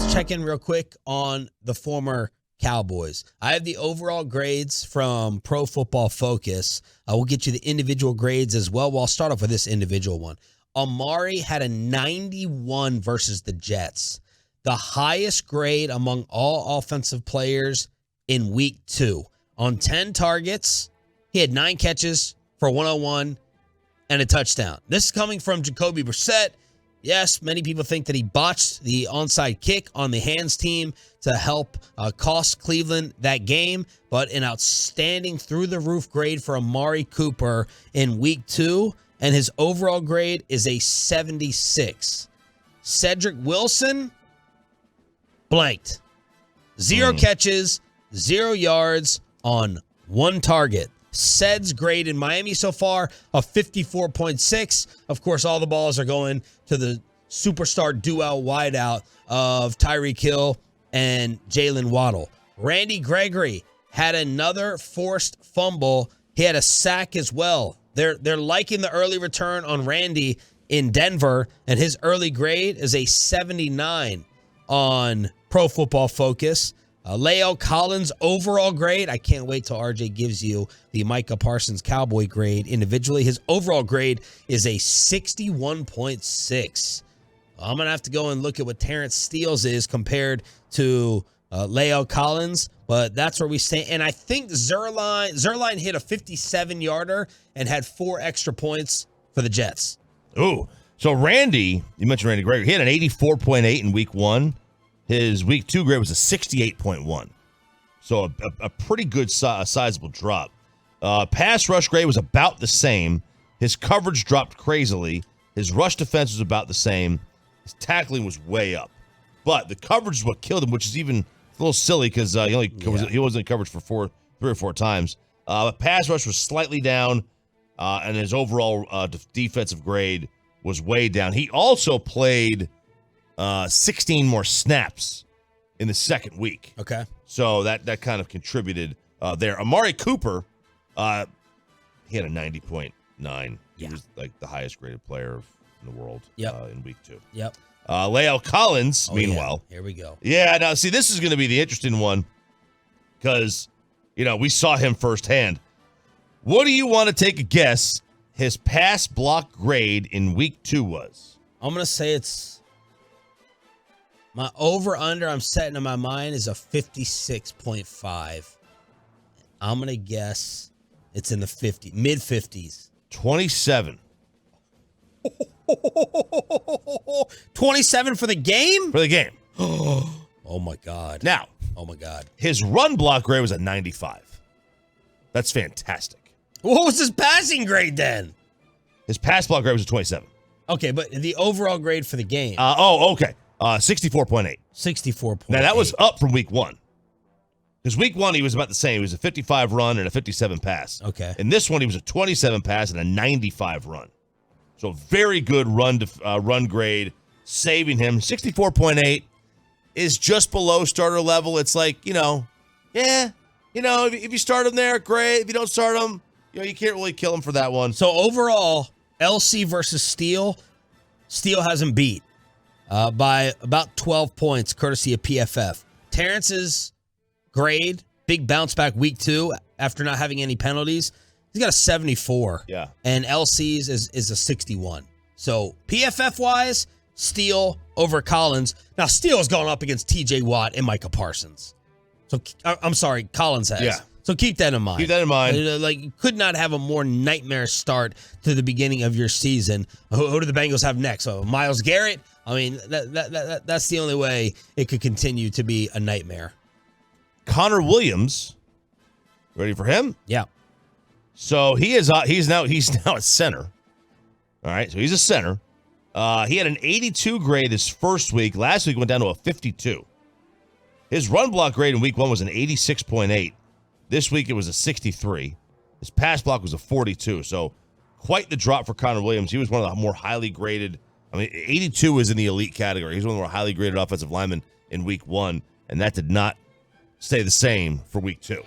let's check in real quick on the former Cowboys. I have the overall grades from Pro Football Focus. We'll get you the individual grades as well. Well, I'll start off with this individual one. Amari had a 91 versus the Jets, the highest grade among all offensive players in week 2. On 10 targets, he had 9 catches for 101 and a touchdown. This is coming from Jacoby Brissett. Yes, many people think that he botched the onside kick on the hands team to help cost Cleveland that game, but an outstanding through-the-roof grade for Amari Cooper in week 2, and his overall grade is a 76. Cedric Wilson, blanked. 0 catches, 0 yards on 1 target. Ced's grade in Miami so far, a 54.6. Of course, all the balls are going to the superstar duo wideout of Tyreek Hill and Jalen Waddle. Randy Gregory had another forced fumble. He had a sack as well. They're liking the early return on Randy in Denver, and his early grade is a 79 on Pro Football Focus. La'el Collins' overall grade, I can't wait till RJ gives you the Micah Parsons Cowboy grade individually. His overall grade is a 61.6. I'm going to have to go and look at what Terrence Steele's is compared to La'el Collins, but that's where we stand. And I think Zerline hit a 57-yarder and had 4 extra points for the Jets. Ooh, so Randy, you mentioned Randy Gregory, he had an 84.8 in week 1. His week 2 grade was a 68.1. So a pretty good sizable drop. Pass rush grade was about the same. His coverage dropped crazily. His rush defense was about the same. His tackling was way up. But the coverage is what killed him, which is even a little silly because he wasn't in coverage for 3 or 4 times. But pass rush was slightly down, and his overall defensive grade was way down. He also played 16 more snaps in the second week. Okay. So that kind of contributed there. Amari Cooper, he had a 90.9. He was like the highest graded player in the world in week 2. Yep. La'el Collins, meanwhile. Yeah. Here we go. Yeah, now see, this is going to be the interesting one because, we saw him firsthand. What do you want to take a guess his pass block grade in week 2 was? I'm going to say my over-under I'm setting in my mind is a 56.5. I'm going to guess it's in the mid-50s. 27. 27 for the game? For the game. Oh, my God. Now. Oh, my God. His run block grade was a 95. That's fantastic. What was his passing grade then? His pass block grade was a 27. Okay, but the overall grade for the game. Okay. 64.8. 64.8. Now, that was up from week 1. Because week 1, he was about the same. He was a 55 run and a 57 pass. Okay. In this one, he was a 27 pass and a 95 run. So very good run grade, saving him. 64.8 is just below starter level. It's like, if you start him there, great. If you don't start him, you can't really kill him for that one. So overall, LC versus Steele has him beat by about 12 points, courtesy of PFF. Terrence's grade, big bounce back week 2 after not having any penalties. He's got a 74. Yeah. And LC's is a 61. So PFF-wise, Steele over Collins. Now, Steele's gone up against TJ Watt and Micah Parsons. So, I'm sorry, Collins has. Yeah. So keep that in mind. Keep that in mind. You could not have a more nightmare start to the beginning of your season. Who do the Bengals have next? So Myles Garrett? I mean, that's the only way it could continue to be a nightmare. Connor Williams, ready for him? Yeah. So he's now a center. All right, so he's a center. He had an 82 grade his first week. Last week went down to a 52. His run block grade in week 1 was an 86.8. This week it was a 63. His pass block was a 42. So quite the drop for Connor Williams. He was one of the more highly graded. 82 is in the elite category. He's one of the more highly graded offensive linemen in week 1, and that did not stay the same for week 2.